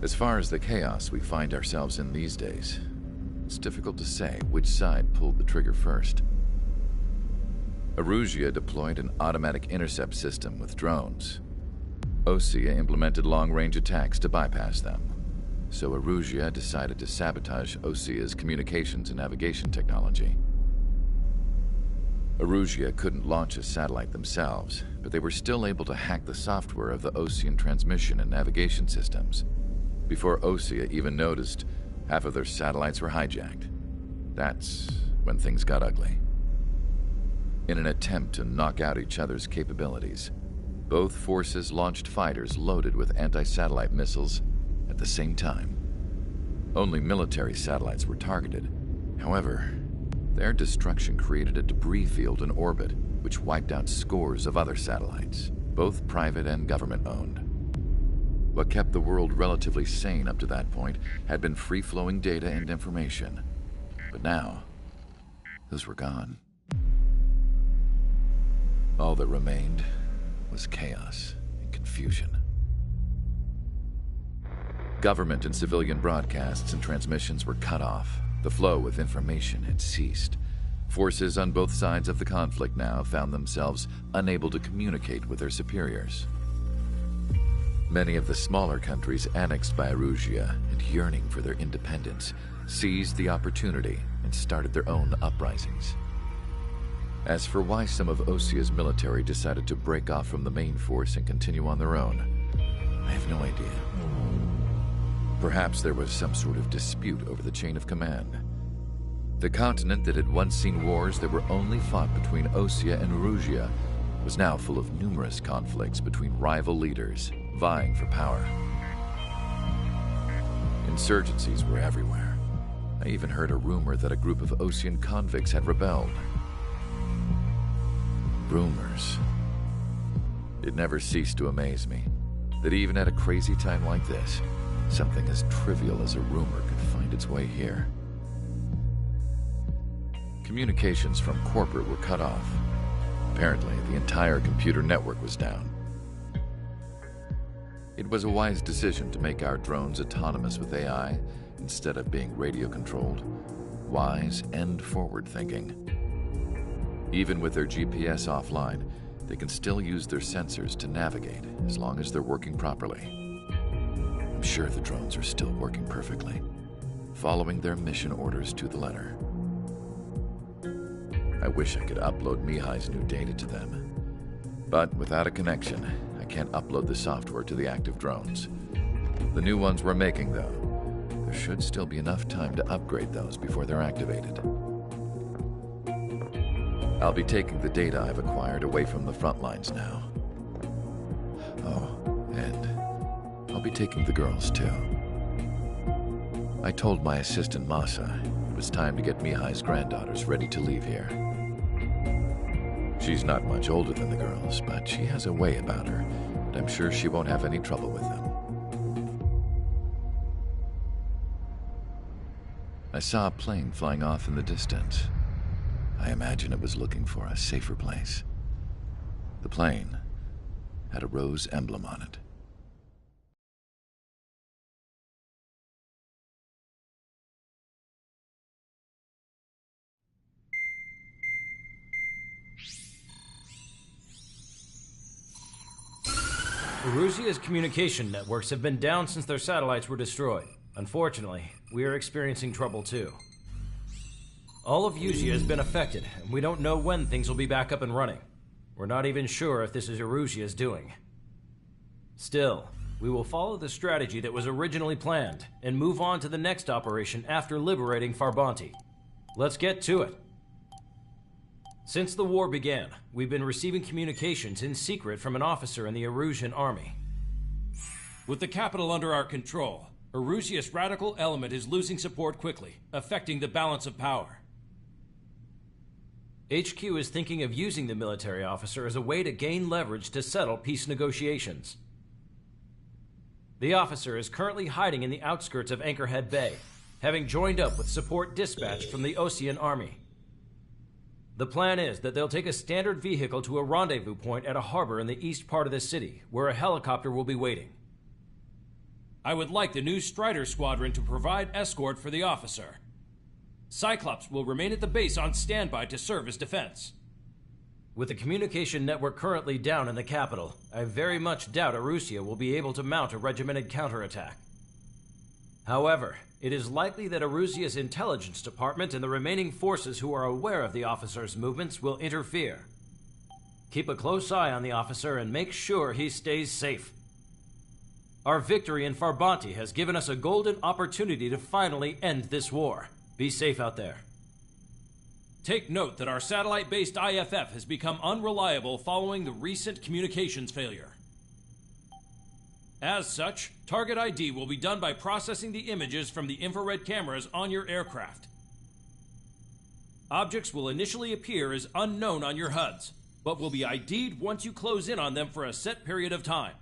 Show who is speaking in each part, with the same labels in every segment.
Speaker 1: As far as the chaos we find ourselves in these days, it's difficult to say which side pulled the trigger first. Erusia deployed an automatic intercept system with drones. Osea implemented long-range attacks to bypass them. So Erusia decided to sabotage Osea's communications and navigation technology. Erusia couldn't launch a satellite themselves, but they were still able to hack the software of the Osean transmission and navigation systems. Before Osea even noticed, half of their satellites were hijacked. That's when things got ugly. In an attempt to knock out each other's capabilities, both forces launched fighters loaded with anti-satellite missiles at the same time. Only military satellites were targeted. However, their destruction created a debris field in orbit, which wiped out scores of other satellites, both private and government-owned. What kept the world relatively sane up to that point had been free-flowing data and information. But now, those were gone. All that remained was chaos and confusion. Government and civilian broadcasts and transmissions were cut off. The flow of information had ceased. Forces on both sides of the conflict now found themselves unable to communicate with their superiors. Many of the smaller countries annexed by Erusia and yearning for their independence seized the opportunity and started their own uprisings. As for why some of Osea's military decided to break off from the main force and continue on their own, I have no idea. Perhaps there was some sort of dispute over the chain of command. The continent that had once seen wars that were only fought between Osea and Erusia was now full of numerous conflicts between rival leaders vying for power. Insurgencies were everywhere. I even heard a rumor that a group of Osean convicts had rebelled. Rumors. It never ceased to amaze me that even at a crazy time like this, something as trivial as a rumor could find its way here. Communications from corporate were cut off. Apparently, the entire computer network was down. It was a wise decision to make our drones autonomous with AI instead of being radio-controlled. Wise and forward-thinking. Even with their GPS offline, they can still use their sensors to navigate as long as they're working properly. I'm sure the drones are still working perfectly, following their mission orders to the letter. I wish I could upload Mihai's new data to them. But without a connection, I can't upload the software to the active drones. The new ones we're making, though, there should still be enough time to upgrade those before they're activated. I'll be taking the data I've acquired away from the front lines now. Oh, and I'll be taking the girls, too. I told my assistant Masa it was time to get Mihai's granddaughters ready to leave here. She's not much older than the girls, but she has a way about her, and I'm sure she won't have any trouble with them. I saw a plane flying off in the distance. I imagine it was looking for a safer place. The plane had a rose emblem on it.
Speaker 2: Erusia's communication networks have been down since their satellites were destroyed. Unfortunately, we are experiencing trouble too. All of Erusia has been affected, and we don't know when things will be back up and running. We're not even sure if this is Erusia's doing. Still, we will follow the strategy that was originally planned, and move on to the next operation after liberating Farbanti. Let's get to it. Since the war began, we've been receiving communications in secret from an officer in the Erusian army.
Speaker 3: With the capital under our control, Erusia's radical element is losing support quickly, affecting the balance of power.
Speaker 2: HQ is thinking of using the military officer as a way to gain leverage to settle peace negotiations. The officer is currently hiding in the outskirts of Anchorhead Bay, having joined up with support dispatched from the Osean army. The plan is that they'll take a standard vehicle to a rendezvous point at a harbor in the east part of the city, where a helicopter will be waiting.
Speaker 3: I would like the new Strider Squadron to provide escort for the officer. Cyclops will remain at the base on standby to serve as defense.
Speaker 2: With the communication network currently down in the capital, I very much doubt Arusea will be able to mount a regimented counterattack. However, it is likely that Arusea's intelligence department and the remaining forces who are aware of the officer's movements will interfere. Keep a close eye on the officer and make sure he stays safe. Our victory in Farbanti has given us a golden opportunity to finally end this war. Be safe out there.
Speaker 3: Take note that our satellite-based IFF has become unreliable following the recent communications failure. As such, target ID will be done by processing the images from the infrared cameras on your aircraft. Objects will initially appear as unknown on your HUDs, but will be ID'd once you close in on them for a set period of time.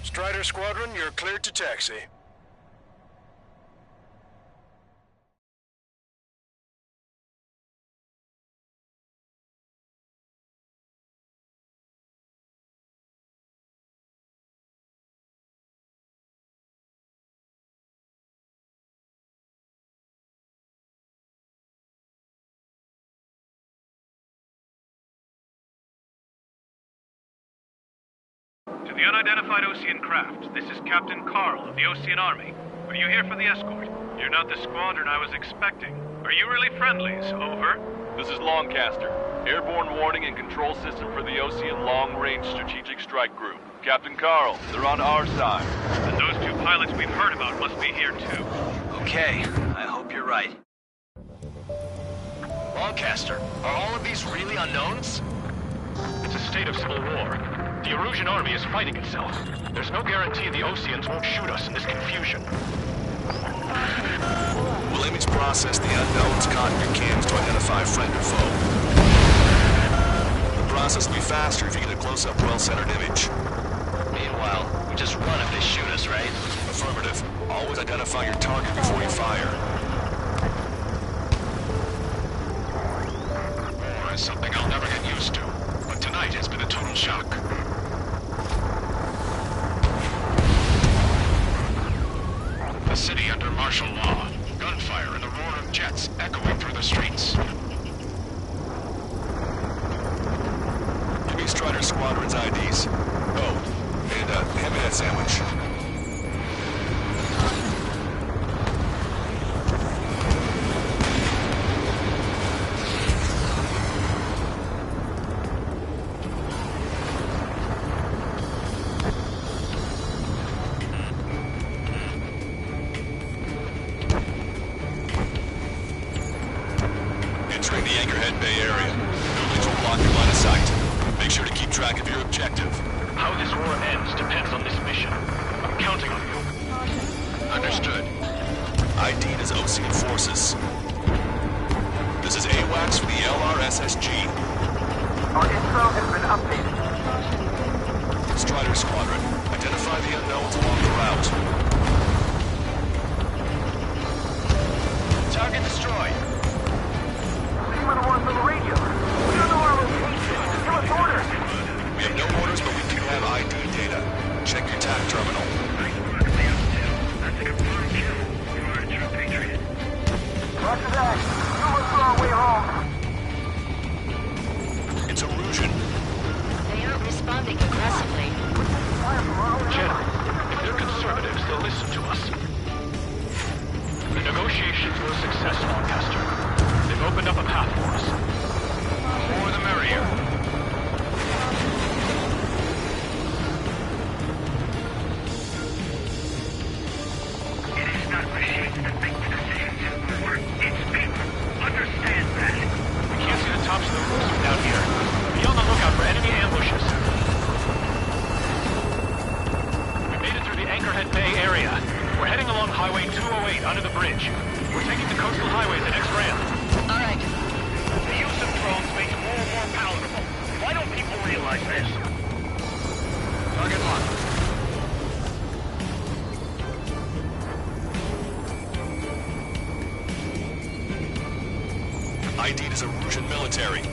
Speaker 4: Strider Squadron, you're cleared to taxi.
Speaker 5: To the unidentified Osean craft, this is Captain Carl of the Osean Army. Are you here for the escort? You're not the squadron I was expecting. Are you really friendlies? Over.
Speaker 6: This is Longcaster. Airborne warning and control system for the Osean Long-Range Strategic Strike Group. Captain Carl, they're on our side.
Speaker 5: And those two pilots we've heard about must be here too.
Speaker 7: Okay, I hope you're right. Longcaster, are all of these really unknowns?
Speaker 5: It's a state of civil war. The Erusian army is fighting itself. There's no guarantee the Oseans won't shoot us in this confusion.
Speaker 4: We'll image process the unknowns cockpit cams to identify friend or foe. The process will be faster if you get a close-up, well-centered image.
Speaker 7: Meanwhile, we just run if they shoot us, right?
Speaker 4: Affirmative. Always identify your target before you fire.
Speaker 5: War is something I'll never get used to. But tonight has been a total shock. The city under martial law. Gunfire and the roar of jets echoing through the streets.
Speaker 4: Give me Strider Squadron's IDs. Oh, and hand me that sandwich. Entering the Anchorhead Bay area. Buildings will block your line of sight. Make sure to track of your objective.
Speaker 5: How this war ends depends on this mission. I'm counting on you.
Speaker 4: Understood. ID'd as Ocean forces. This is AWACS for the LRSSG.
Speaker 8: Our info has been updated.
Speaker 4: Strider Squadron, identify the unknowns along the route.
Speaker 7: Target destroyed.
Speaker 8: Anyone wants on the radio? We don't know our location. Give us orders.
Speaker 4: We have no orders, but we do have ID data. Check your TAC terminal.
Speaker 8: That's a confirmed kill. You are a true patriot. Roger that. Move us on our way home.
Speaker 4: It's Erusian.
Speaker 9: They aren't responding aggressively.
Speaker 5: General, if they're conservatives, they'll listen to us. The negotiations were successful, Castor. They've opened up a path for us. The more the merrier.
Speaker 8: It is not machines that make the decisions in war. It's people. Understand that.
Speaker 5: We can't see the tops of the roofs from down here. Be on the lookout for enemy ambushes. We made it through the Anchorhead Bay area. We're heading along Highway 208 under the bridge. We're taking the coastal highway the next ramp.
Speaker 9: All right.
Speaker 8: The use of drones makes war more palatable. Why don't people realize this?
Speaker 5: Target locked.
Speaker 4: ID'd as Erusian military.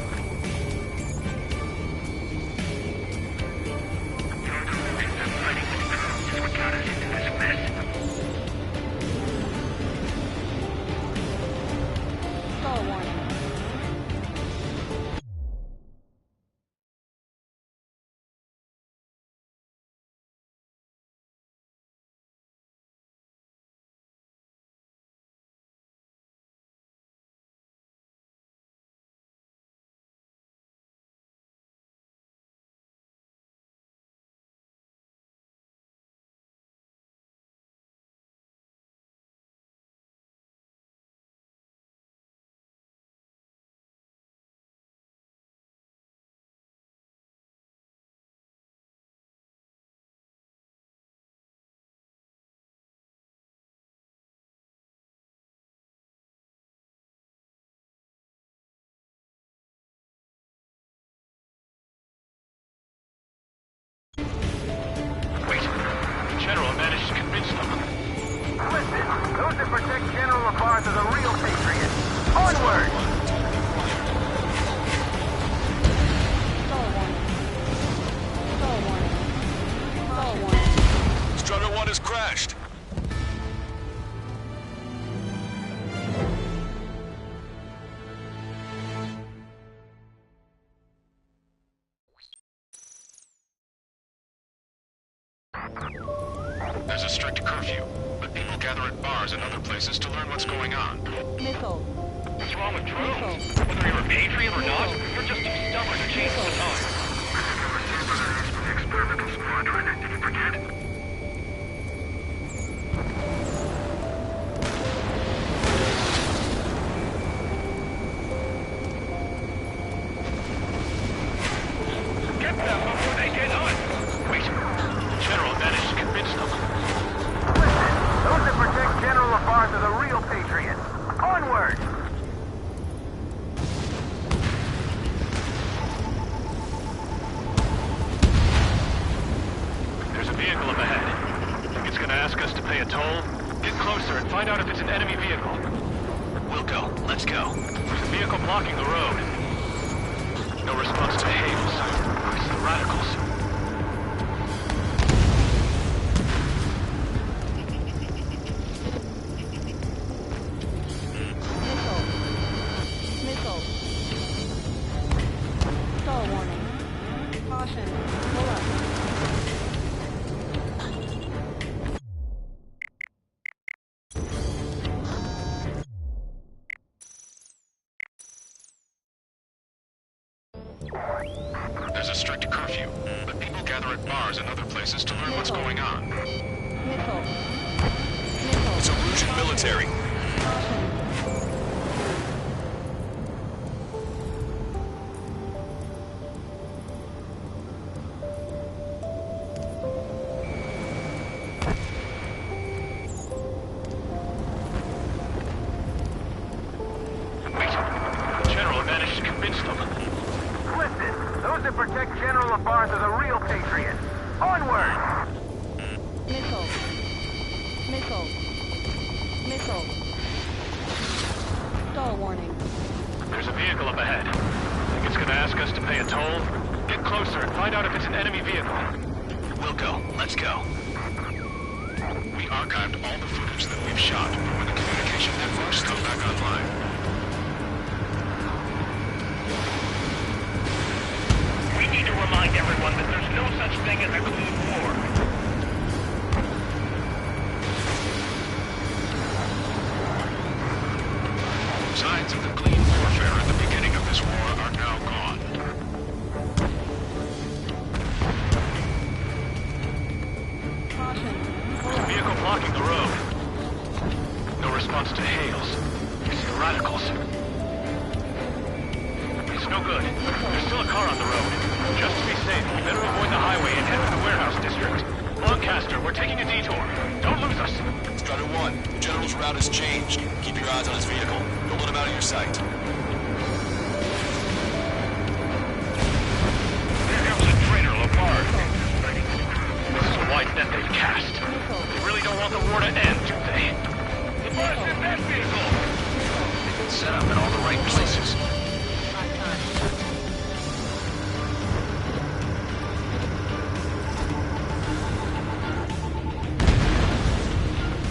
Speaker 5: General managed to convince them.
Speaker 8: Listen, those that protect General LaFarge are the real patriots. Onward!
Speaker 4: Strutter 1 has crashed.
Speaker 5: There's a strict curfew, but people gather at bars and other places to learn what's going on.
Speaker 9: Missile.
Speaker 5: What's wrong with drones? Whether you're a patriot or not, you're just too stubborn to change the time.
Speaker 8: Experimental squadron. Did you forget?
Speaker 5: Get them before they get us! Wait. General managed to convince them.
Speaker 8: Listen, those that protect General LaFarge are the real patriots. Onward!
Speaker 5: There's a vehicle up ahead. Think it's gonna ask us to pay a toll? Get closer and find out if it's an enemy vehicle.
Speaker 7: We'll go. Let's go.
Speaker 5: There's a vehicle blocking the road. No response to hails. It's the radicals.
Speaker 9: Missile. Stall warning. Caution. Pull up.
Speaker 5: There's a strict curfew, but people gather at bars and other places to learn what's going on.
Speaker 9: Missile.
Speaker 4: It's Erusian military.
Speaker 8: General Labarthe is a real patriot. Onward!
Speaker 9: Missile. Missile. Missile. Stall warning.
Speaker 5: There's a vehicle up ahead. Think it's gonna ask us to pay a toll? Get closer and find out if it's an enemy vehicle.
Speaker 4: We'll go. Let's go. We archived all the footage that we've shot from when the communication networks come back online.
Speaker 8: We need to remind everyone that there's no such thing as a clean war.
Speaker 4: Signs of the clean warfare at the beginning of this war are now gone.
Speaker 9: Caution.
Speaker 5: There's a vehicle blocking the road. No response to hails. It's the radicals. It's no good. There's still a car on the road. Just to be safe, we better avoid the highway and head for the warehouse district. Lancaster, we're taking a detour. Don't lose us.
Speaker 4: Strider 1, the General's route has changed. Keep your eyes on his vehicle. Don't let him out of your sight.
Speaker 5: Here comes the traitor, Labarthe. This is a wide net they've cast. They really don't want the war to end, do they? Labarthe's in that vehicle!
Speaker 4: They've been set up in all the right places.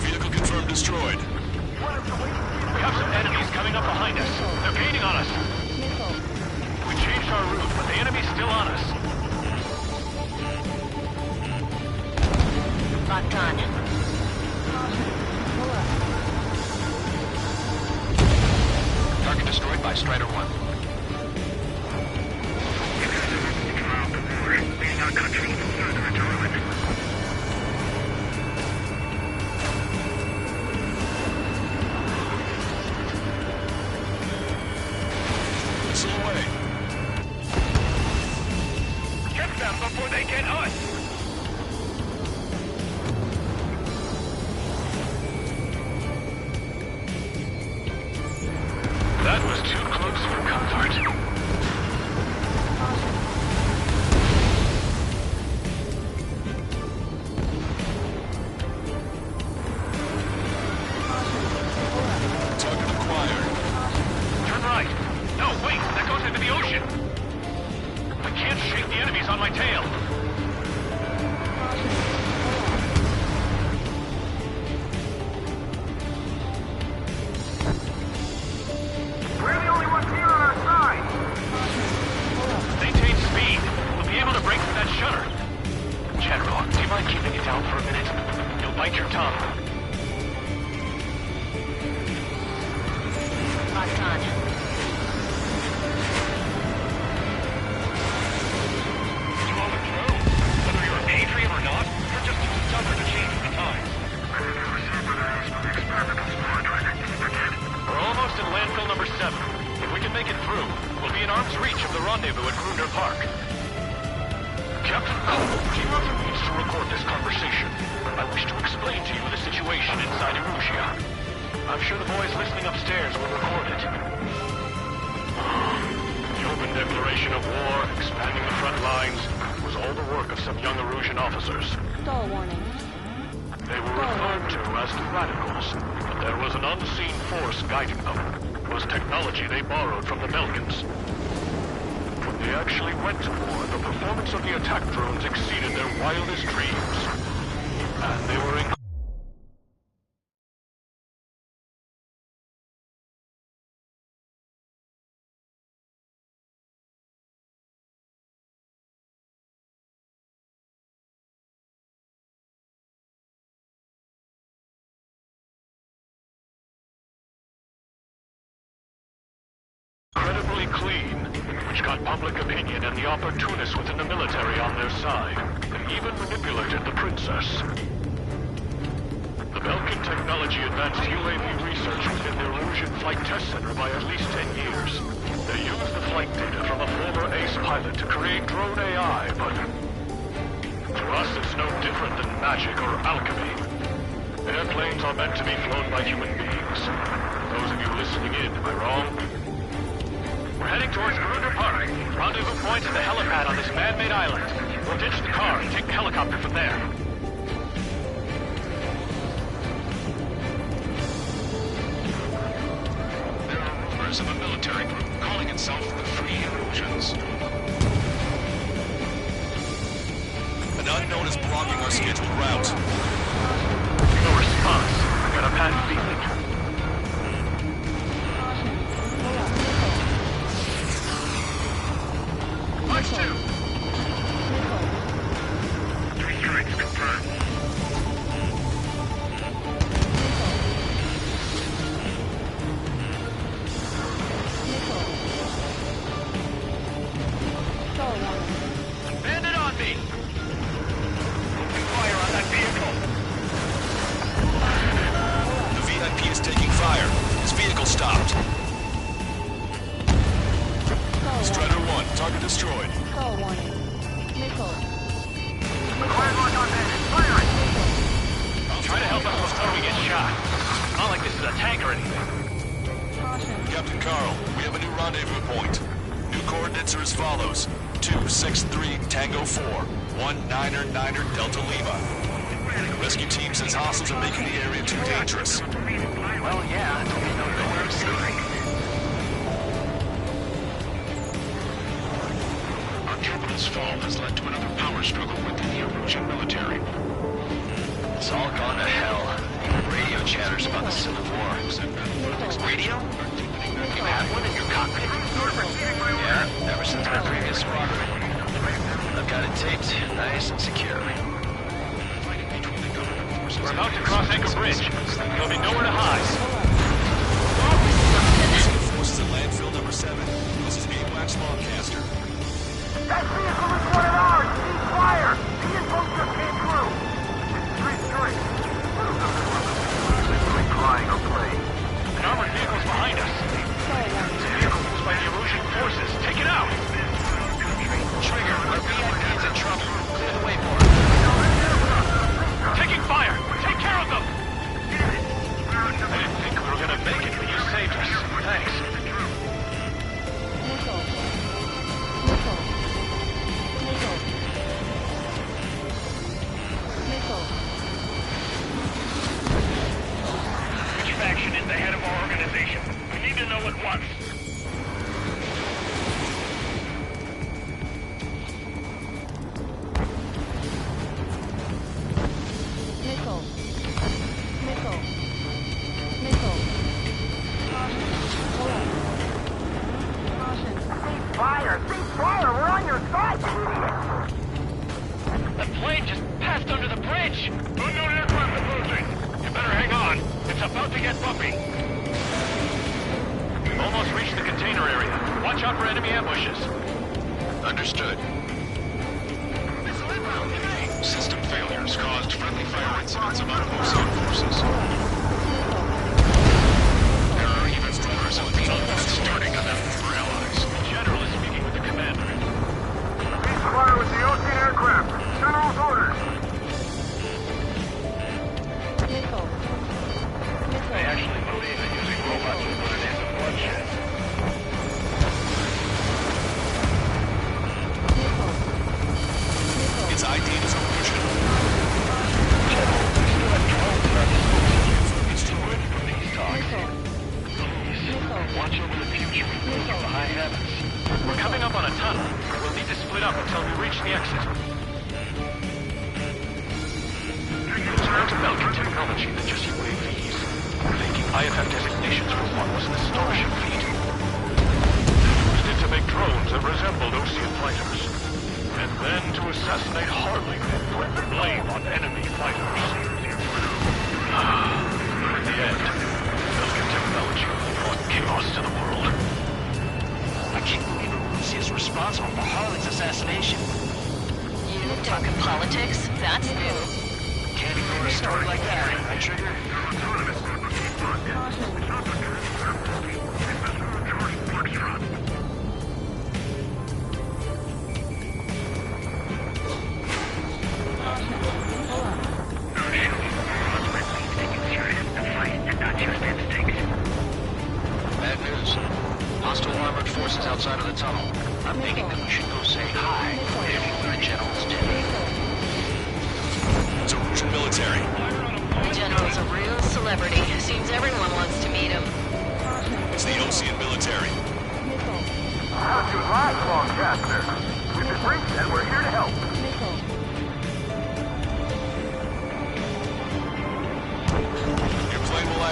Speaker 4: Vehicle confirmed destroyed.
Speaker 5: We have some enemies coming up behind us. They're gaining on us.
Speaker 9: Missile.
Speaker 5: We changed our route, but the enemy's still on us.
Speaker 9: Locked on. Caution. Pull up.
Speaker 4: Target destroyed by Strider 1.
Speaker 8: Being our country even further into ruin.
Speaker 4: Missile away.
Speaker 8: Get them before they get us!
Speaker 5: That was too close for comfort.
Speaker 4: Target acquired.
Speaker 5: Turn right. No, wait, that goes into the ocean. I can't shake the enemies on my tail.
Speaker 8: We're the only ones here on our side!
Speaker 5: Maintain speed. We'll be able to break through that shutter. General, do you mind keeping it down for a minute? You'll bite your tongue.
Speaker 9: Locked on.
Speaker 5: You all look true. Whether you're a patriot or not, you're just too stubborn to change with the times. We're almost in landfill number 7. If we can make it through, we'll be in arm's reach of the rendezvous at Gruner Park. Captain Cole, keep up the means to record this conversation. I wish to explain to you the situation inside Erusia. I'm sure the boys listening upstairs will record it. The open declaration of war, expanding the front lines, was all the work of some young Erusian officers.
Speaker 9: Stall warning.
Speaker 5: They were referred to as the radicals, but there was an unseen force guiding them. It was technology they borrowed from the Melkins. When they actually went to war, the performance of the attack drones exceeded their wildest dreams. And they were incredibly clean, which got public opinion and the opportunists within the military on their side. They even manipulated the princess. The Belkin technology advanced UAV research within the Erusian Flight Test Center by at least 10 years. They used the flight data from a former ace pilot to create drone AI, but to us it's no different than magic or alchemy. Airplanes are meant to be flown by human beings. Those of you listening in, am I wrong? We're heading towards Gruner Park. Rendezvous point at the helipad on this man-made island. We'll ditch the car and take the helicopter from there.
Speaker 4: There are rumors of a military group calling itself the Free Erosions.
Speaker 6: An unknown is blocking our scheduled route.
Speaker 5: No response. I got a bad feeling. Watch two.
Speaker 8: 3 strikes confirmed.
Speaker 5: Bandit on me. Open fire on that vehicle.
Speaker 6: The VIP is taking fire. His vehicle stopped. Strider 1, target destroyed.
Speaker 9: Call warning. Missile.
Speaker 8: Quiet lock on bandit. Firing!
Speaker 5: Try to help us before we get shot. It's not like this is a tank or anything.
Speaker 9: Caution.
Speaker 6: Captain Carl, we have a new rendezvous point. New coordinates are as follows. 263 Tango 4, 1999 Delta Lima. Rescue team says hostiles are making the area too dangerous.
Speaker 5: Well, yeah, until we know nowhere to sleep.
Speaker 4: Our capital's fall has led to another power struggle within the Erosion military.
Speaker 7: It's all gone to hell. Radio chatters about the Civil War. Radio? You have one in your cockpit? Yeah, ever since my previous squadron. I've got it taped, nice and secure.
Speaker 5: We're about to cross Anchor Bridge. There'll be nowhere to hide.
Speaker 6: Forces at landfill number 7. This is AWACS Lancaster.
Speaker 8: That vehicle is one of ours! Cease fire! The info just came through! It's 3-3. Literally crying or playing.
Speaker 5: An armored vehicle's behind us. It's a vehicle used by the Erosion forces. Take it out!
Speaker 7: Trigger, our VIP's in trouble. Clear the way for it.
Speaker 5: Taking fire! Take care of them! I didn't think we were gonna make it, but you saved us. Thanks.
Speaker 9: Missile. Missile. Missile. Missile.
Speaker 8: Which faction is the head of our organization? We need to know at once.
Speaker 9: Missile. Missile. Missile. Caution. Pull up. Caution.
Speaker 8: Cease fire! Cease fire! We're on your side, you idiot!
Speaker 5: That plane just passed under the bridge!
Speaker 8: Unknown aircraft approaching!
Speaker 5: You better hang on. It's about to get bumpy. We've almost reached the container area. Watch out for enemy ambushes.
Speaker 4: Understood. System failures caused friendly fire incidents among Ocean forces. There are even rumors of being starting an effort for allies.
Speaker 5: General is speaking with the commander.
Speaker 8: Cease fire with the Ocean aircraft! General's orders!
Speaker 9: Missile. Missile.
Speaker 5: They actually believe that using robots will put an end to bloodshed.
Speaker 9: Missile. Missile.
Speaker 6: Its ID is illusion.
Speaker 5: It's too early for these talks.
Speaker 9: Missile. Missile.
Speaker 5: Watch over the future of the high heavens. We're coming up on a tunnel. We'll need to split up until we reach the exit. It's not about technology that just UAVs. Thinking IFF designations for one was the Starship fleet. Used it to make drones that resembled Ocean fighters. And then to assassinate Harley and put the blame on enemy fighters. In the end, American technology only brought chaos to the world.
Speaker 7: I can't believe Russia is responsible for Harley's assassination.
Speaker 10: You talking politics? That's new.
Speaker 7: Can't ignore a story like that, right, Trigger?
Speaker 4: Bad news. Hostile armored forces outside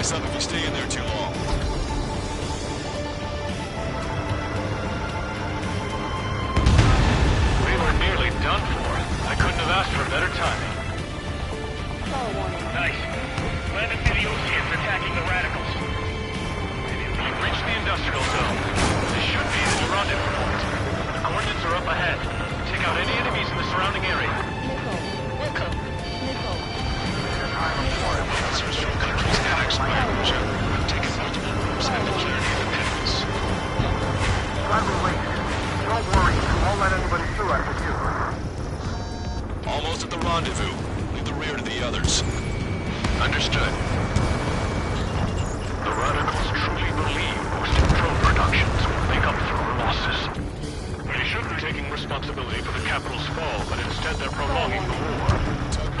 Speaker 6: ice up if you stay in there too long.
Speaker 5: We were nearly done for. I couldn't have asked for better timing.
Speaker 8: Nice. Land and see the Oceans attacking the radicals.
Speaker 5: We've reached the industrial zone. This should be the rendezvous point. The coordinates are up ahead. Take out any enemies in the surrounding area.
Speaker 4: Officers from countries annexed by Russia have taken multiple routes and declared independence.
Speaker 8: Don't worry, we won't let anybody through after you.
Speaker 6: Almost at the rendezvous. Leave the rear to the others.
Speaker 4: Understood.
Speaker 5: The radicals truly believe boosting drone productions will make up for our losses. They should be taking responsibility for the capital's fall, but instead they're prolonging the war.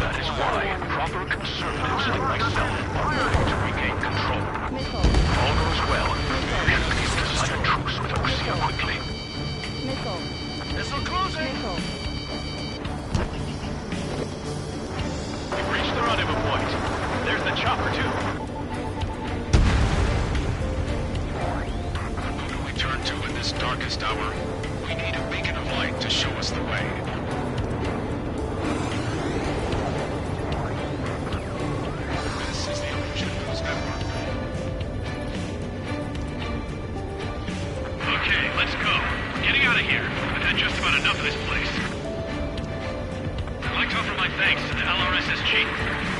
Speaker 5: That is why proper conservatives like myself are ready to regain control. If all goes well, we should be able to sign a truce with Russia quickly.
Speaker 6: Missile closing!
Speaker 5: We've reached the rendezvous point. There's the chopper, too.
Speaker 4: Who do we turn to in this darkest hour? We need a beacon of light to show us the way. This is the Illusion News Network.
Speaker 8: Okay, let's go. We're getting out of here. I've had just about enough of this place. I'd like to offer my thanks to the LRSSG.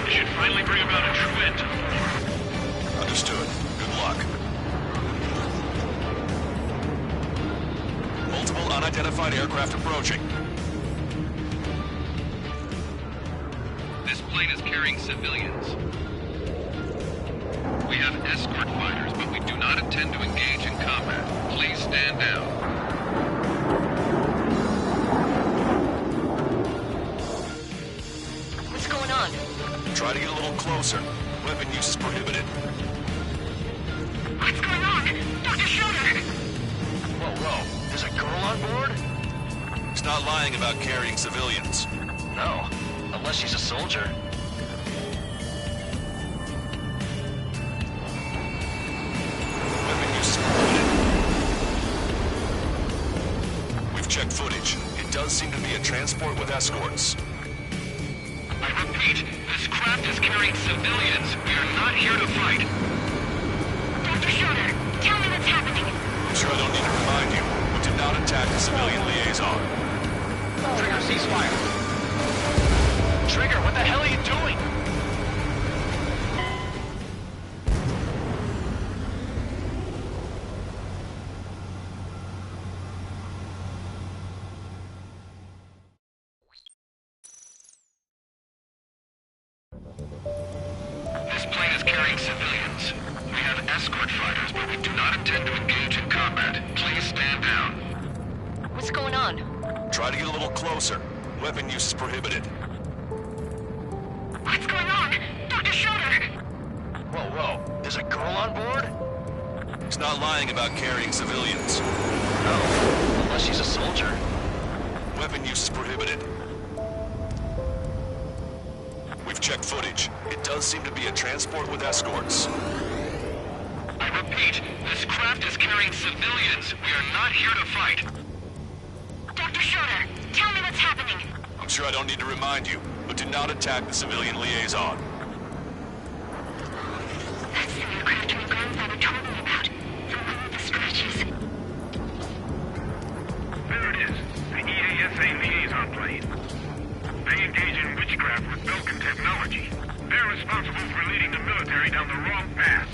Speaker 8: This should finally bring about a true end to the war.
Speaker 6: Understood. Good luck. Multiple unidentified aircraft approaching.
Speaker 11: This plane is carrying civilians. We have escort fighters, but we do not intend to engage in combat. Please stand down.
Speaker 10: What's going on?
Speaker 6: Try to get a little closer. Weapon use is prohibited.
Speaker 8: What's going on? Dr. Schroeder!
Speaker 7: Whoa. There's a girl on board?
Speaker 6: He's not lying about carrying civilians.
Speaker 7: No. Unless she's a soldier.
Speaker 6: Weapon use is prohibited. We've checked footage. It does seem to be a transport with escorts.
Speaker 8: I repeat, this craft is carrying civilians. We are not here to fight. Dr. Schroeder, tell me what's happening.
Speaker 6: I'm sure I don't need to remind you, but do not attack the civilian liaison.
Speaker 7: Trigger, ceasefire. Trigger, what the hell are you doing?
Speaker 8: This plane is carrying civilians. We have escort fighters, but we do not intend to engage in combat. Please stand down.
Speaker 10: What's going on?
Speaker 6: Try to get a little closer. Weapon use is prohibited.
Speaker 8: What's going on? Dr. Schroeder!
Speaker 7: Whoa. There's a girl on board?
Speaker 6: He's not lying about carrying civilians.
Speaker 7: No. Unless she's a soldier.
Speaker 6: Weapon use is prohibited. We've checked footage. It does seem to be a transport with escorts.
Speaker 8: I repeat, this craft is carrying civilians. We are not here to fight. Dr. Schroeder, tell me what's happening.
Speaker 6: I'm sure I don't need to remind you, but do not attack the civilian liaison.
Speaker 8: That's the aircraft my grandfather told me about. From one of the scratches. There it is. The EASA liaison plane. They engage in witchcraft with Belkin technology. They're responsible for leading the military down the wrong path.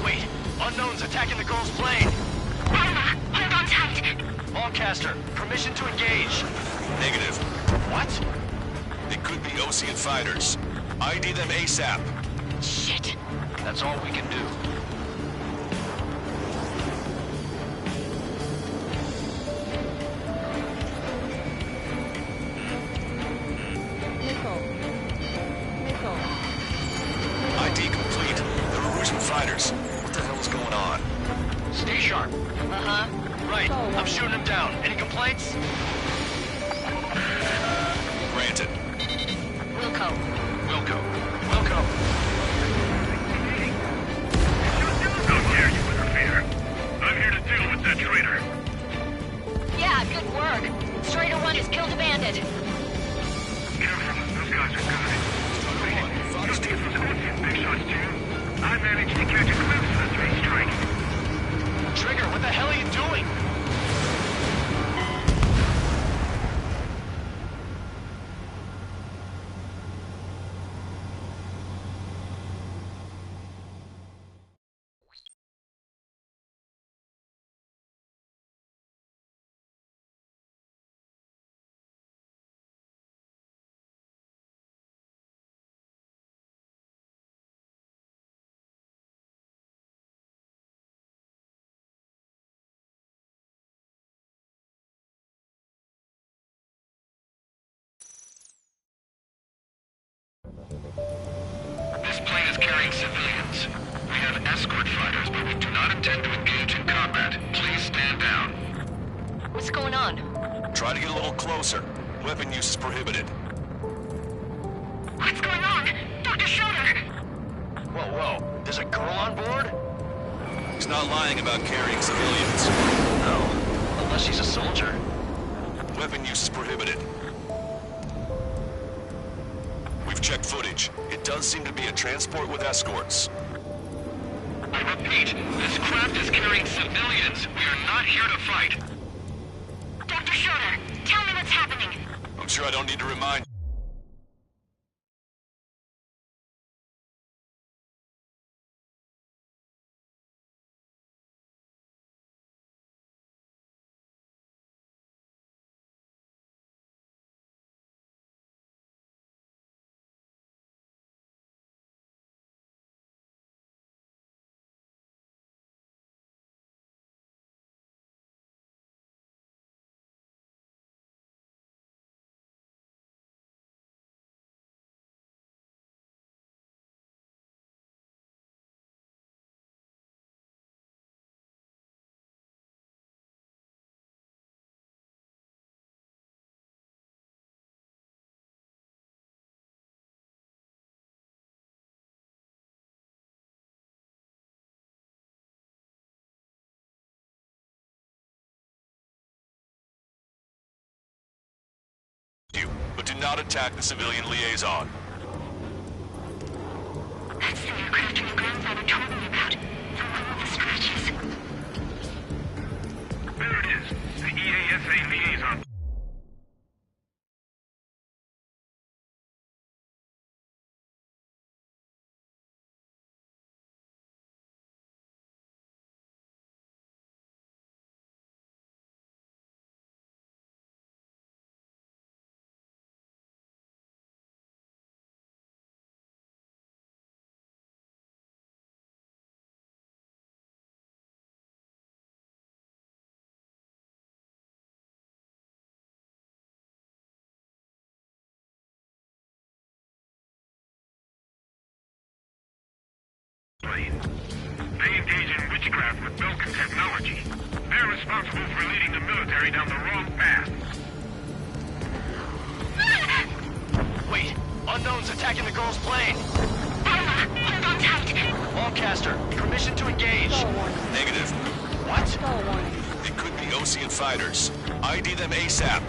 Speaker 7: Wait, unknowns attacking the girl's plane.
Speaker 8: Alma, hold on tight.
Speaker 7: Lancaster, permission to engage.
Speaker 6: Negative.
Speaker 7: What?
Speaker 6: They could be Ocean fighters. ID them ASAP.
Speaker 10: Shit.
Speaker 7: That's all we can do.
Speaker 6: ID complete. They're Erusian fighters. What the hell is going on?
Speaker 7: Stay sharp.
Speaker 10: Uh-huh.
Speaker 7: Right, I'm shooting him down. Any complaints?
Speaker 6: Granted.
Speaker 10: Wilco.
Speaker 6: Wilco.
Speaker 10: Good work. Strider 1 has killed a bandit.
Speaker 8: Careful, those guys are good. You'll take some Scorpion big shots too. I managed to catch a glimpse of the three strikes.
Speaker 7: Trigger, what the hell are you doing?
Speaker 11: This plane is carrying civilians. We have escort fighters, but we do not intend to engage in combat. Please stand down.
Speaker 10: What's going on?
Speaker 6: Try to get a little closer. Weapon use is prohibited.
Speaker 8: What's going on? Dr. Schroeder!
Speaker 7: Whoa. There's a girl on board?
Speaker 6: He's not lying about carrying civilians.
Speaker 7: No. Unless she's a soldier.
Speaker 6: Weapon use is prohibited. We've checked footage. It does seem to be a transport with escorts.
Speaker 11: I repeat, this craft is carrying civilians. We are not here to fight.
Speaker 8: Dr. Schroeder, tell me what's happening.
Speaker 6: I'm sure I don't need to remind. But do not attack the civilian liaison.
Speaker 8: That's the aircraft your grandfather told me about. The one with the scratches. There it is. The EASA liaison. They engage in witchcraft with Belkin technology. They're responsible for leading the military down the wrong path.
Speaker 7: Wait, unknown's attacking the girl's plane.
Speaker 8: Alma, hold on tight.
Speaker 7: Lancaster, permission to engage.
Speaker 6: Negative.
Speaker 7: What?
Speaker 6: It could be Ocean fighters. ID them ASAP.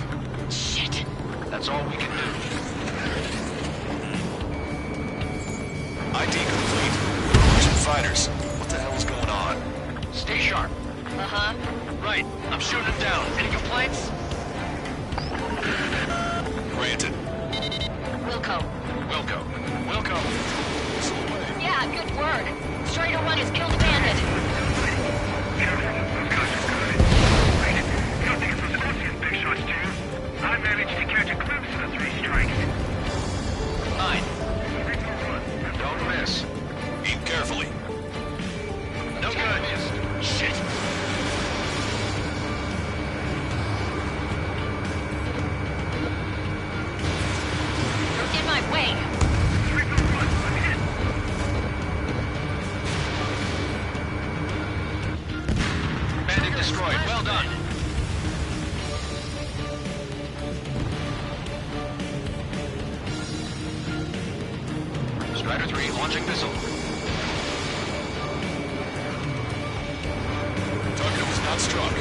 Speaker 7: Shit. That's all we can do.
Speaker 6: ID complete. Ocean fighters. What the hell is going on?
Speaker 7: Stay sharp.
Speaker 10: Uh-huh.
Speaker 7: Right, I'm shooting him down. Any complaints?
Speaker 6: Granted.
Speaker 10: Wilco.
Speaker 7: Wilco.
Speaker 10: Yeah, good work. Strider 1 has killed a bandit.
Speaker 8: Careful, those guys are good. Right. You'll take some Scorpion big shots too. I managed to catch a glimpse of the three strikes.
Speaker 7: 9. Don't miss.
Speaker 6: Aim carefully.
Speaker 7: No good. Shit.
Speaker 10: You're in my way.
Speaker 7: Bandit destroyed. Well done. Strider 3 launching missile.
Speaker 6: Target was not struck.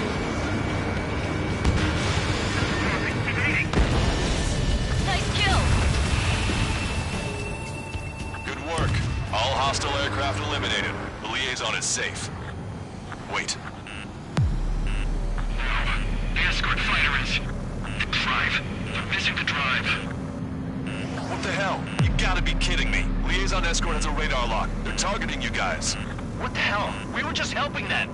Speaker 6: eliminated. The liaison is safe. Wait.
Speaker 11: The escort fighter is... the drive. They're missing the drive.
Speaker 6: What the hell? You gotta be kidding me. Liaison escort has a radar lock. They're targeting you guys.
Speaker 7: What the hell? We were just helping them.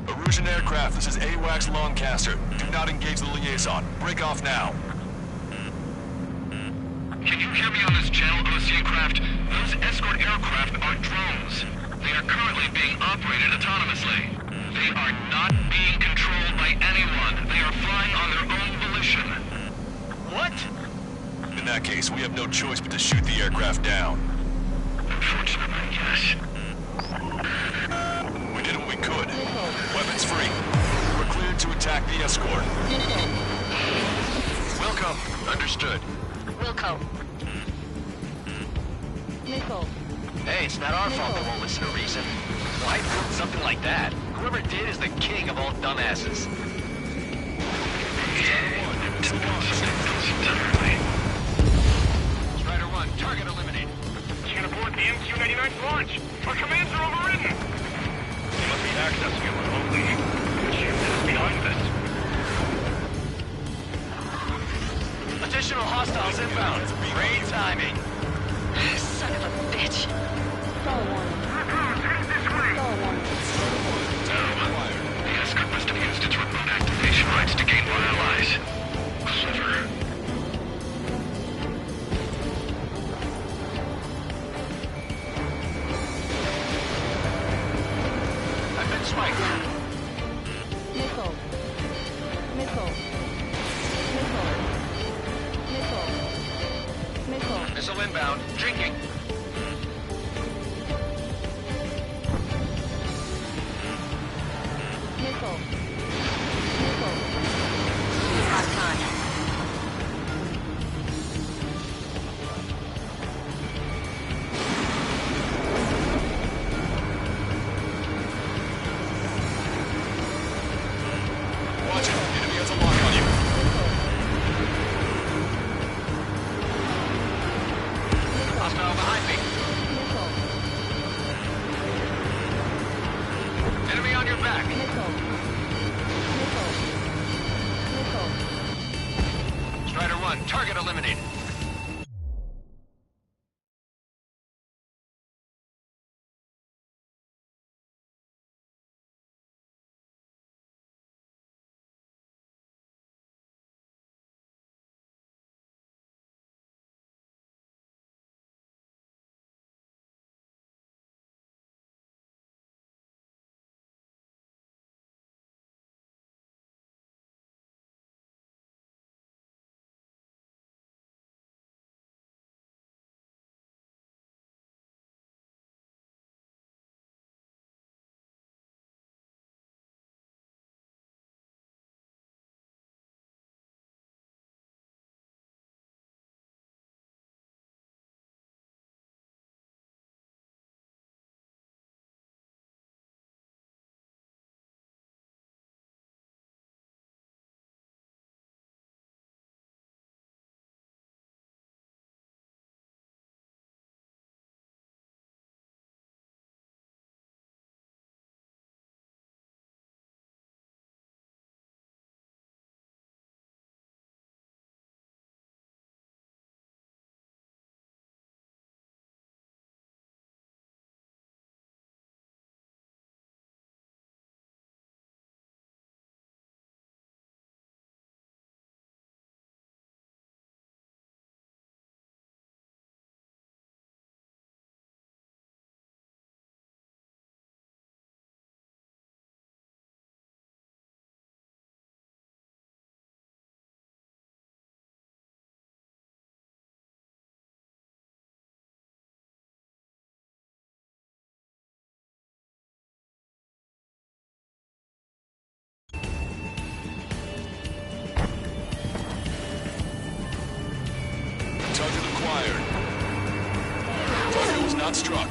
Speaker 6: Erusian aircraft, this is AWACS Lancaster. Do not engage the liaison. Break off now.
Speaker 11: Can you hear me on this channel, Ocean craft? Those escort aircraft are drones. They are currently being operated autonomously. They are not being controlled by anyone. They are flying on their own volition.
Speaker 7: What?
Speaker 6: In that case, we have no choice but to shoot the aircraft down.
Speaker 11: Unfortunately, yes.
Speaker 6: We did what we could. Weapons free. We're cleared to attack the escort.
Speaker 7: Wilco. Understood.
Speaker 10: Wilco.
Speaker 9: Missile.
Speaker 7: Hey, it's not our fault they won't listen to reason. Why build something like that? Whoever did is the king of all dumbasses. Strider 1, target eliminated.
Speaker 8: Can't abort the MQ-99's launch. Our commands are overridden. They must be accessing it remotely. The ship is behind this.
Speaker 7: Additional hostiles inbound. Great timing.
Speaker 10: Son of a bitch.
Speaker 9: Stall warning. Stall warning.
Speaker 11: The escort must have used its remote activation rights to gain more allies. Clever.
Speaker 7: I've been spiked.
Speaker 9: Missile. Missile. Missile. Missile. Missile.
Speaker 7: Missile inbound. Drinking.
Speaker 9: Missile. Missile.
Speaker 10: Hot time.
Speaker 6: Watch it. Enemy has a lock on you.
Speaker 7: Hostile behind me.
Speaker 9: Missile.
Speaker 7: Enemy on your back.
Speaker 9: Missile. Missile. Missile.
Speaker 7: Strider 1, target eliminated.
Speaker 6: Target acquired. Target was not struck.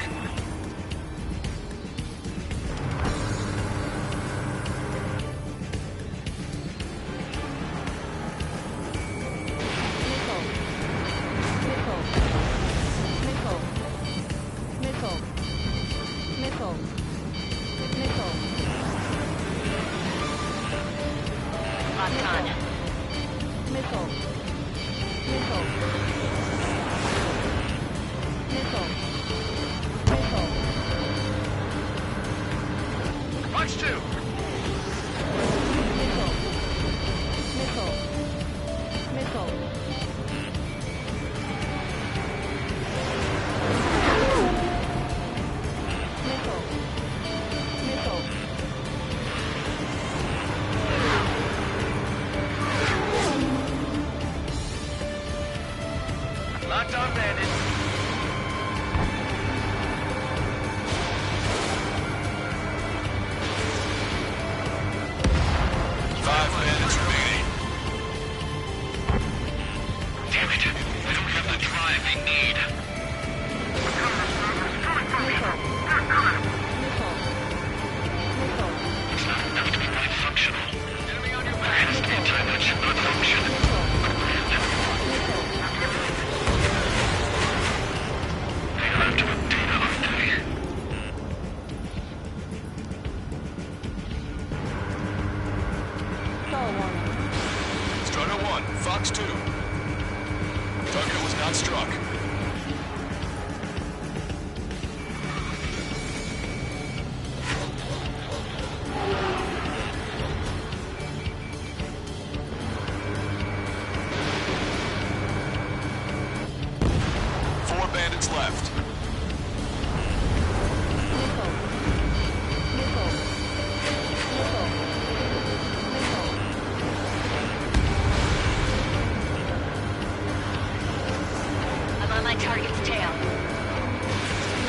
Speaker 9: Missile. Missile. Missile. Missile.
Speaker 10: BotCon.
Speaker 9: Missile. Missile. Missile. Missile.
Speaker 7: Watch 2!
Speaker 9: Missile. Missile. Missile. Missile. Missile.
Speaker 7: Locked on bandit.
Speaker 6: Five bandits remaining.
Speaker 11: Damn it. They don't have the drive they need. It's not enough to be fully functional.
Speaker 7: Enemy on your back.
Speaker 11: It's daytime that should not function. They are after a data, aren't they?
Speaker 9: Call warning.
Speaker 6: Strider 1, Fox 2. Target was not struck. Four bandits left.
Speaker 9: Missile. Missile. Missile. Missile.
Speaker 10: I'm on my target's tail.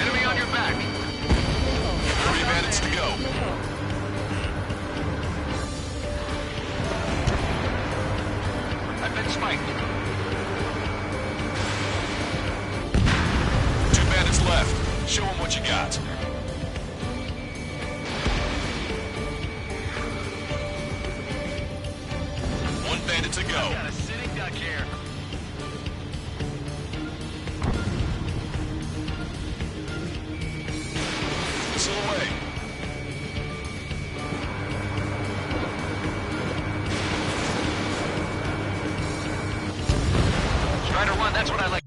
Speaker 7: Enemy on your back.
Speaker 9: Missile.
Speaker 6: 3 bandits to go.
Speaker 9: Missile.
Speaker 7: I've been spiked.
Speaker 6: 2 bandits left. Show them what you got. One bandit to go.
Speaker 7: Got a sitting duck here.
Speaker 6: Missile away.
Speaker 7: Strider 1, that's what I like.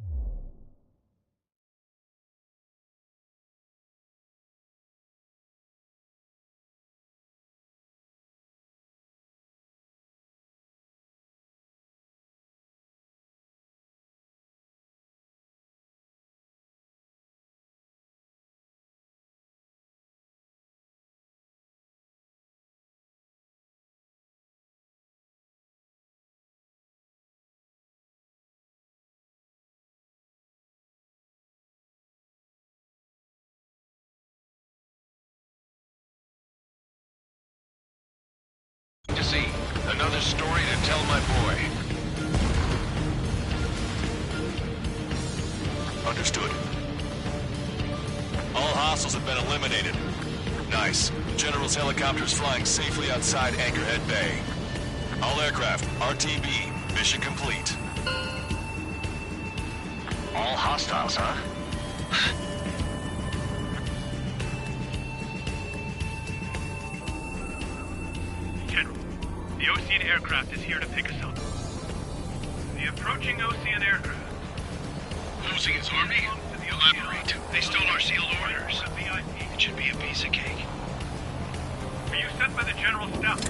Speaker 7: To see. Another story to tell my boy.
Speaker 6: Understood. All hostiles have been eliminated. Nice. General's helicopter is flying safely outside Anchorhead Bay. All aircraft, RTB, mission complete.
Speaker 7: All hostiles, huh?
Speaker 8: General, the Ocean aircraft is here to pick us up. The approaching Ocean aircraft.
Speaker 11: Losing its army? Elaborate. They stole our sealed orders.
Speaker 8: VIP.
Speaker 11: It should be a piece of cake.
Speaker 8: Were you sent by the General's staff?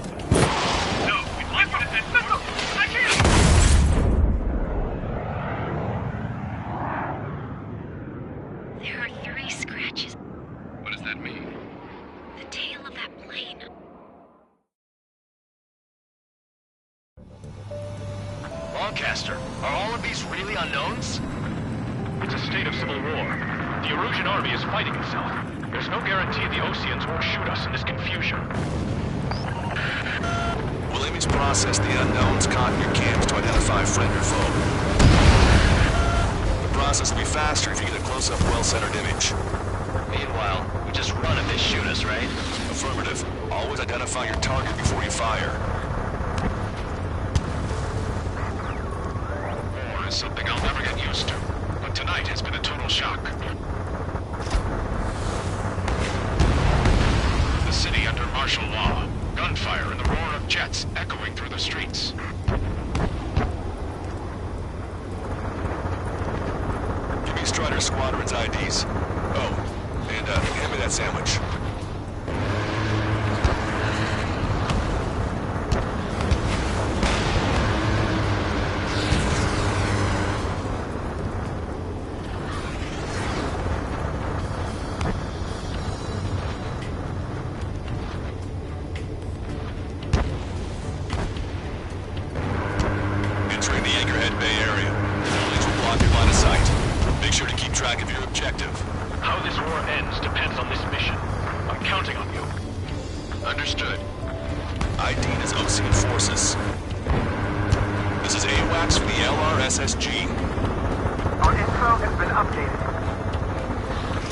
Speaker 8: No, we'd like you to send more. I can't!
Speaker 10: There are 3 scratches.
Speaker 11: What does that mean?
Speaker 10: The tail of that plane.
Speaker 7: Lancaster, are all of these really unknowns?
Speaker 5: It's a state of civil war. The Erusian army is fighting itself. There's no guarantee the Oceans won't shoot us in this confusion.
Speaker 6: Williams processed the unknowns caught in your camps to identify friend or foe. The process will be faster if you get a close-up, well-centered image.
Speaker 7: Meanwhile, we just run if they shoot us, right?
Speaker 6: Affirmative. Always identify your target before you fire.
Speaker 4: War is something I'll never get used to. But tonight has been a total shock. The city under martial law. Gunfire and the roar of jets echoing through the streets.
Speaker 6: Give me Strider Squadron's IDs. Oh, and hand me that sandwich. Entering the Anchorhead Bay area. Buildings will block your line of sight. Make sure to keep track of your objective.
Speaker 5: How this war ends depends on this mission. I'm counting on you.
Speaker 4: Understood.
Speaker 6: ID'd as Ocean forces. This is AWACS from the LRSSG.
Speaker 12: Our info has been updated.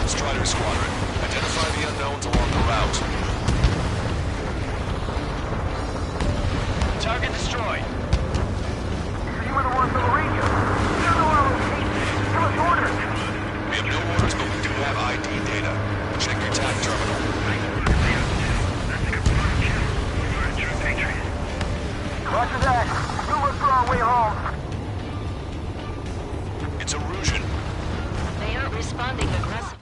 Speaker 6: Strider Squadron, identify the unknowns along the route.
Speaker 7: Target destroyed.
Speaker 12: You were the ones on the radio. We don't know our location. Give us orders.
Speaker 6: We have no orders, but we do have ID data. Check your TAC terminal.
Speaker 12: Roger that. We'll look for our way home.
Speaker 6: It's a Russian.
Speaker 10: They aren't responding aggressively.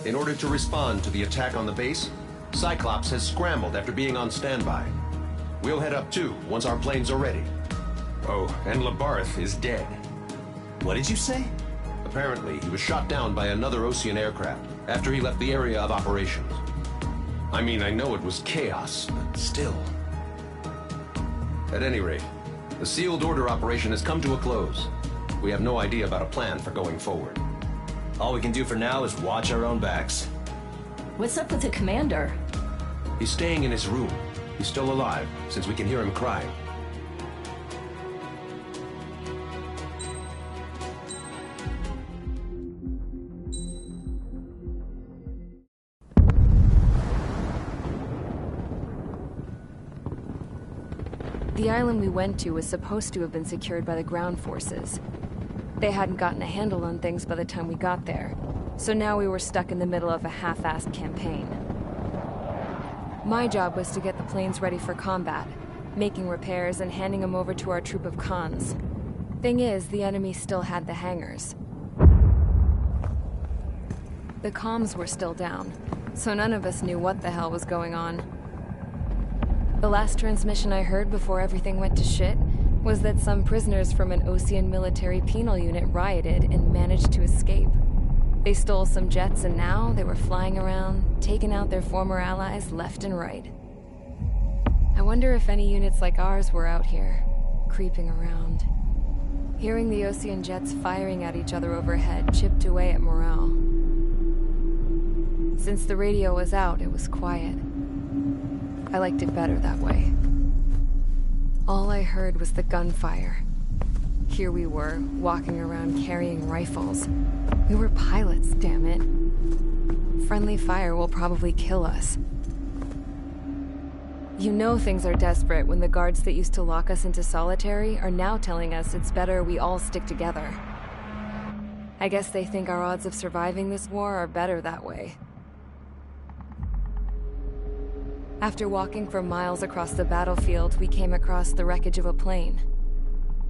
Speaker 13: In order to respond to the attack on the base, Cyclops has scrambled after being on standby. We'll head up too, once our planes are ready. Oh, and Labarth is dead.
Speaker 14: What did you say?
Speaker 13: Apparently, he was shot down by another Ocean aircraft after he left the area of operations. I mean, I know it was chaos, but still. At any rate, the sealed order operation has come to a close. We have no idea about a plan for going forward.
Speaker 14: All we can do for now is watch our own backs.
Speaker 15: What's up with the commander?
Speaker 13: He's staying in his room. He's still alive, since we can hear him crying.
Speaker 16: The island we went to was supposed to have been secured by the ground forces. They hadn't gotten a handle on things by the time we got there, so now we were stuck in the middle of a half-assed campaign. My job was to get the planes ready for combat, making repairs and handing them over to our troop of cons. Thing is, the enemy still had the hangars. The comms were still down, so none of us knew what the hell was going on. The last transmission I heard before everything went to shit was that some prisoners from an Ocean military penal unit rioted and managed to escape. They stole some jets and now they were flying around, taking out their former allies left and right. I wonder if any units like ours were out here, creeping around. Hearing the Ocean jets firing at each other overhead chipped away at morale. Since the radio was out, it was quiet. I liked it better that way. All I heard was the gunfire. Here we were, walking around carrying rifles. We were pilots, damn it. Friendly fire will probably kill us. You know things are desperate when the guards that used to lock us into solitary are now telling us it's better we all stick together. I guess they think our odds of surviving this war are better that way. After walking for miles across the battlefield, we came across the wreckage of a plane.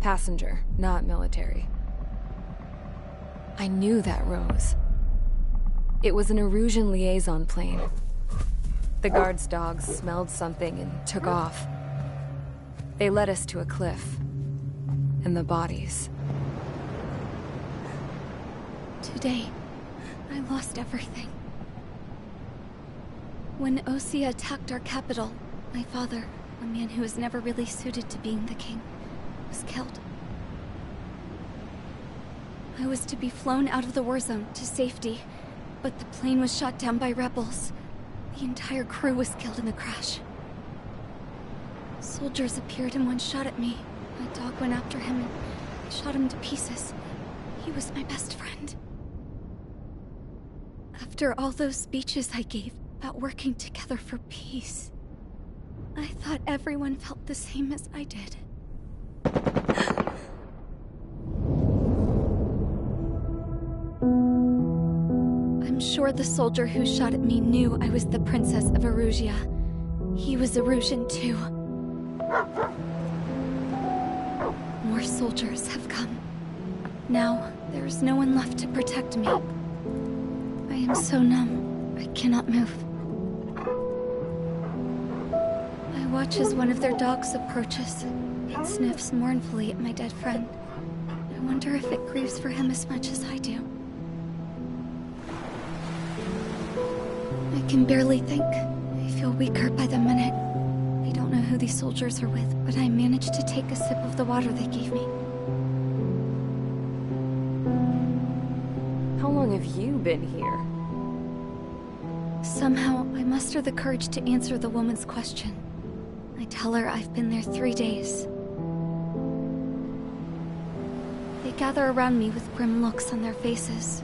Speaker 16: Passenger, not military. I knew that rose. It was an Erusian liaison plane. The guard's dogs smelled something and took off. They led us to a cliff. And the bodies.
Speaker 17: Today, I lost everything. When Osea attacked our capital, my father, a man who was never really suited to being the king, was killed. I was to be flown out of the war zone to safety, but the plane was shot down by rebels. The entire crew was killed in the crash. Soldiers appeared and one shot at me. My dog went after him and shot him to pieces. He was my best friend. After all those speeches I gave about working together for peace, I thought everyone felt the same as I did. I'm sure the soldier who shot at me knew I was the Princess of Erusia. He was Erusian too. More soldiers have come. Now, there is no one left to protect me. I am so numb, I cannot move. I watch as one of their dogs approaches. It sniffs mournfully at my dead friend. I wonder if it grieves for him as much as I do. I can barely think. I feel weaker by the minute. I don't know who these soldiers are with, but I managed to take a sip of the water they gave me.
Speaker 16: How long have you been here?
Speaker 17: Somehow, I muster the courage to answer the woman's question. I tell her I've been there 3 days. They gather around me with grim looks on their faces.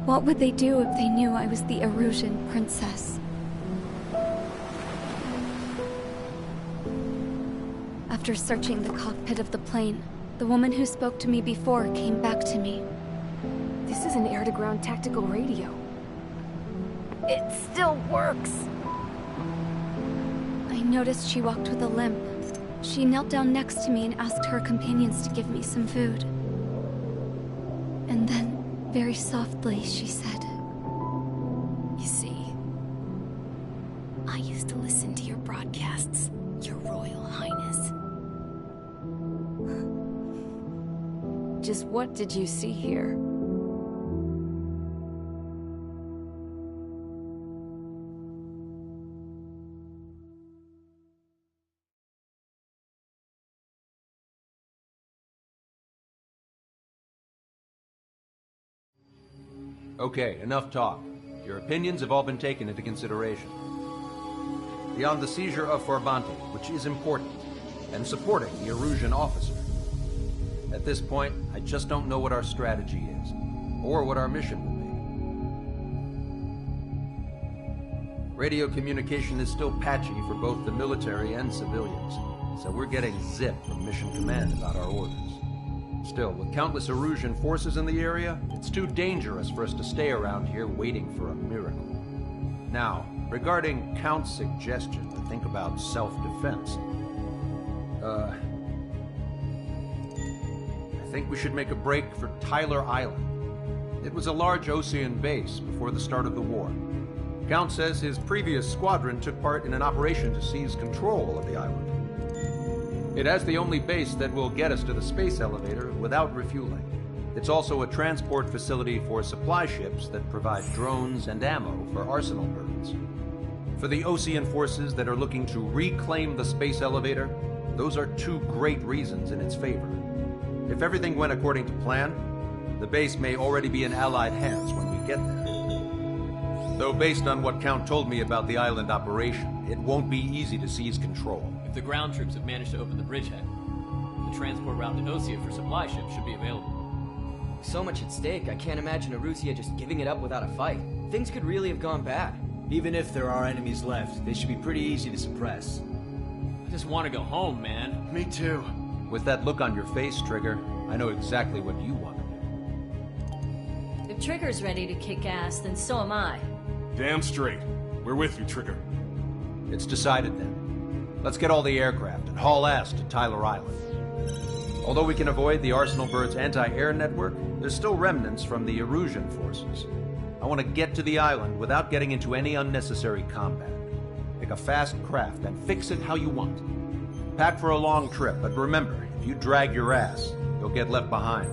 Speaker 17: What would they do if they knew I was the Erusian princess? After searching the cockpit of the plane, the woman who spoke to me before came back to me.
Speaker 16: This is an air-to-ground tactical radio. It still works!
Speaker 17: I noticed she walked with a limp. She knelt down next to me and asked her companions to give me some food. And then, very softly, she said,
Speaker 15: You see, I used to listen to your broadcasts, Your Royal Highness.
Speaker 16: Just what did you see here?
Speaker 13: Okay, enough talk. Your opinions have all been taken into consideration. Beyond the seizure of Forbante, which is important, and supporting the Erusian officer. At this point, I just don't know what our strategy is, or what our mission will be. Radio communication is still patchy for both the military and civilians, so we're getting zip from Mission Command about our orders. Still, with countless Erusian forces in the area, it's too dangerous for us to stay around here waiting for a miracle. Now, regarding Count's suggestion to think about self-defense, I think we should make a break for Tyler Island. It was a large Osean base before the start of the war. Count says his previous squadron took part in an operation to seize control of the island. It has the only base that will get us to the space elevator without refueling. It's also a transport facility for supply ships that provide drones and ammo for arsenal birds. For the Osean forces that are looking to reclaim the space elevator, those are two great reasons in its favor. If everything went according to plan, the base may already be in Allied hands when we get there. Though based on what Count told me about the island operation, it won't be easy to seize control.
Speaker 18: If the ground troops have managed to open the bridgehead, the transport route to Osea for supply ships should be available.
Speaker 19: So much at stake, I can't imagine Erusia just giving it up without a fight. Things could really have gone bad.
Speaker 20: Even if there are enemies left, they should be pretty easy to suppress.
Speaker 18: I just want to go home, man.
Speaker 20: Me too.
Speaker 13: With that look on your face, Trigger, I know exactly what you want to do.
Speaker 15: If Trigger's ready to kick ass, then so am I.
Speaker 21: Damn straight. We're with you, Trigger.
Speaker 13: It's decided then. Let's get all the aircraft and haul ass to Tyler Island. Although we can avoid the Arsenal Bird's anti-air network, there's still remnants from the Erusian forces. I want to get to the island without getting into any unnecessary combat. Pick a fast craft and fix it how you want. Pack for a long trip, but remember, if you drag your ass, you'll get left behind.